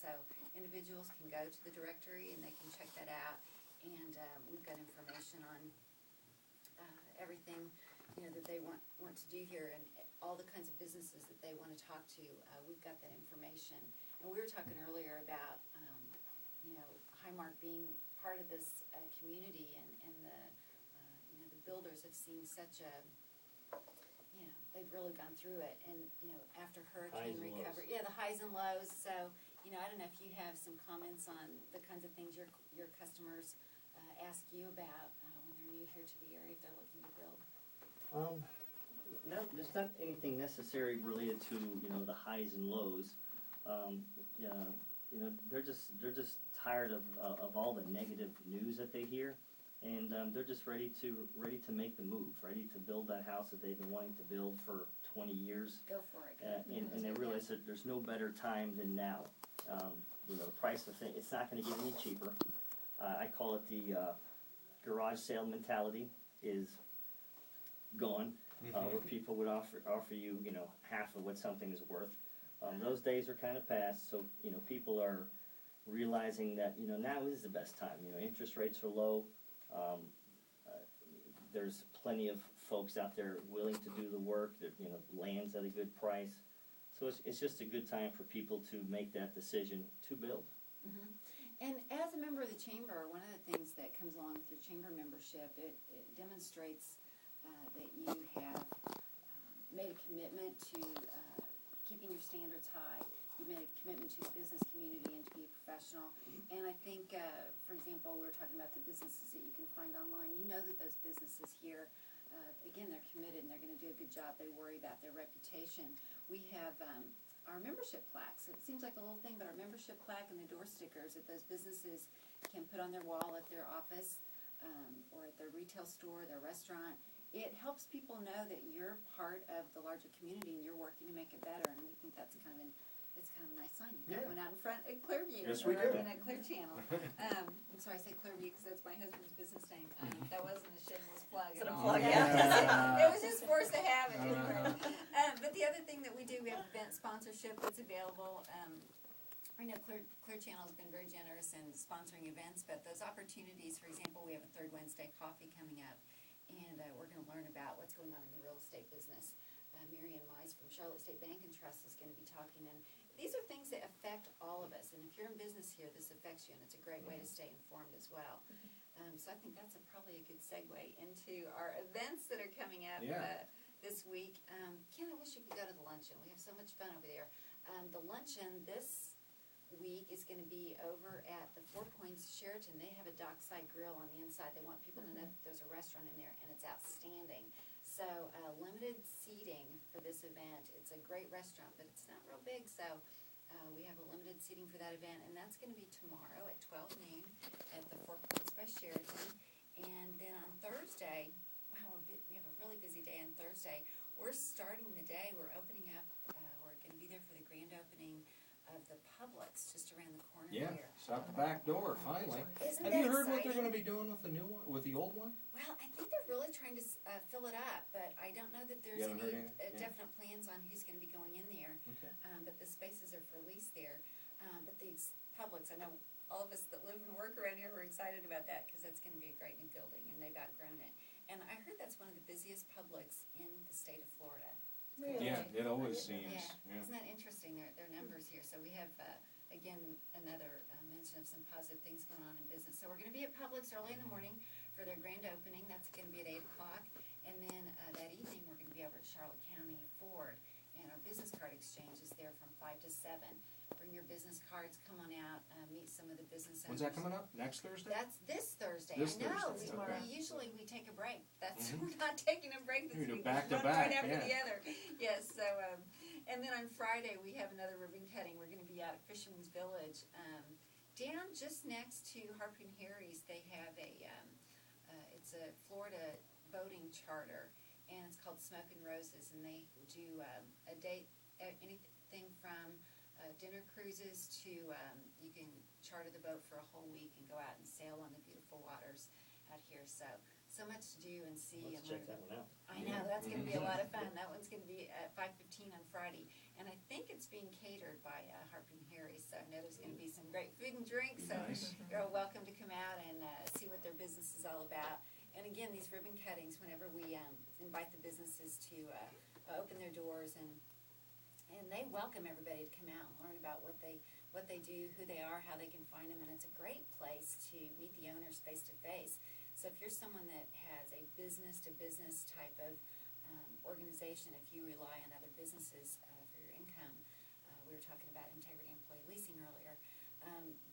So individuals can go to the directory and they can check that out. And we've got information on everything, that they want to do here, and all the kinds of businesses that they want to talk to. We've got that information. And we were talking earlier about, Highmark being part of this community, and the builders have seen such a, they've really gone through it. And, after hurricane recovery, the highs and lows. So, I don't know if you have some comments on the kinds of things your customers ask you about when they're new here to the area, if they're looking to build. There's not anything necessary related to the highs and lows. They're just tired of all the negative news that they hear, and they're just ready to make the move, ready to build that house that they've been wanting to build for 20 years. Go for it. And they realize that there's no better time than now. The price of things, it's not going to get any cheaper. I call it the garage sale mentality is gone, where people would offer you, half of what something is worth. Those days are kind of past, so, people are realizing that, now is the best time. Interest rates are low. There's plenty of folks out there willing to do the work, that, land's at a good price. So it's just a good time for people to make that decision to build. Mm-hmm. And as a member of the chamber, one of the things that comes along with your chamber membership, it demonstrates that you have made a commitment to keeping your standards high. You've made a commitment to the business community and to be a professional. And I think, for example, we were talking about the businesses that you can find online. You know that those businesses here, again, they're committed and they're going to do a good job. They worry about their reputation. We have our membership plaques. It seems like a little thing, but our membership plaque and the door stickers that those businesses can put on their wall at their office or at their retail store, their restaurant. It helps people know that you're part of the larger community and you're working to make it better. And we think that's kind of a nice sign. You got one out in front at Clearview. Yes, we do. And at Clear Channel. I'm sorry, I say Clearview because that's my husband's business name. That wasn't a shameless plug at all. It was just forced to have it. But the other thing that we do, we have event sponsorship that's available. I know Clear Channel has been very generous in sponsoring events, but those opportunities, for example, we have a Third Wednesday coffee coming up, and we're going to learn about what's going on in the real estate business. Marianne Mize from Charlotte State Bank and Trust is going to be talking, and these are things that affect all of us, and if you're in business here, this affects you, and it's a great way to stay informed as well. So I think that's probably a good segue into our events that are coming up this week. Ken, I wish you could go to the luncheon. We have so much fun over there. The luncheon this week is going to be over at the Four Points Sheraton. They have a dockside grill on the inside. They want people to know that there's a restaurant in there, and it's outstanding. So limited seating for this event. It's a great restaurant, but it's not real big, so we have a limited seating for that event, and that's going to be tomorrow at 12 noon at the Four Points by Sheraton. And then on Thursday, wow, we have a really busy day on Thursday. We're starting the day. We're opening up. We're going to be there for the grand opening of the Publix just around the corner here. It's out the back door, finally. Isn't Have you that heard what they're exciting? going to be doing with the new one, with the old one? Well, I think they're really trying to fill it up, but I don't know that there's You haven't heard any anything? definite plans on who's going to be going in there. Okay. But the spaces are for lease there. But these Publix, I know all of us that live and work around here are excited about that because that's going to be a great new building, and they've outgrown it. And I heard that's one of the busiest Publix in the state of Florida. Really? Yeah, it always seems. Yeah. Isn't that interesting, their numbers here? So we have, again, another mention of some positive things going on in business. So we're going to be at Publix early in the morning for their grand opening. That's going to be at 8 o'clock. And then that evening, we're going to be over at Charlotte County Ford. And our business card exchange is there from 5 to 7. Bring your business cards, come on out, meet some of the business owners. When's that coming up? Next Thursday? That's this Thursday. This I know. Thursday, We okay. usually take a break. That's we're not taking a break this You do week. back to One back, right after yeah. the other. Yes. So, and then on Friday we have another ribbon cutting. We're going to be out at Fisherman's Village, down just next to Harpoon Harry's. They have it's a Florida boating charter, and it's called Smoke and Roses, and they do a date anything from dinner cruises to you can charter the boat for a whole week and go out and sail on the beautiful waters out here. So much to do and see. Let's and check learn. that one out. I know, that's going to be a lot of fun. That one's going to be at 5:15 on Friday. And I think it's being catered by Harpoon Harry's, so I know There's gonna be some great food and drink, so Nice. you're welcome to come out and see what their business is all about. And again, these ribbon cuttings, whenever we invite the businesses to open their doors, and they welcome everybody to come out and learn about what they do, who they are, how they can find them, and it's a great place to meet the owners face to face. So if you're someone that has a business-to-business type of organization, if you rely on other businesses for your income, we were talking about Integrity Employee Leasing earlier,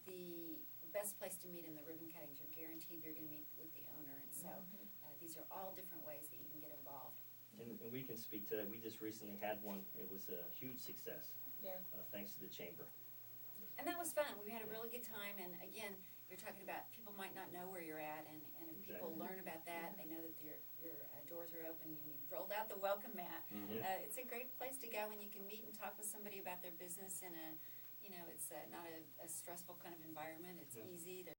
the best place to meet in the ribbon cuttings, you're guaranteed you're going to meet with the owner, and so these are all different ways that you can get involved. And we can speak to that. We just recently had one. It was a huge success. Yeah. Thanks to the chamber. And that was fun. We had a really good time, and again, you're talking about people might not know where you're at, and if people Exactly. learn about that, they know that your doors are open, and you've rolled out the welcome mat. It's a great place to go, and you can meet and talk with somebody about their business in a, it's not a stressful kind of environment. It's easy.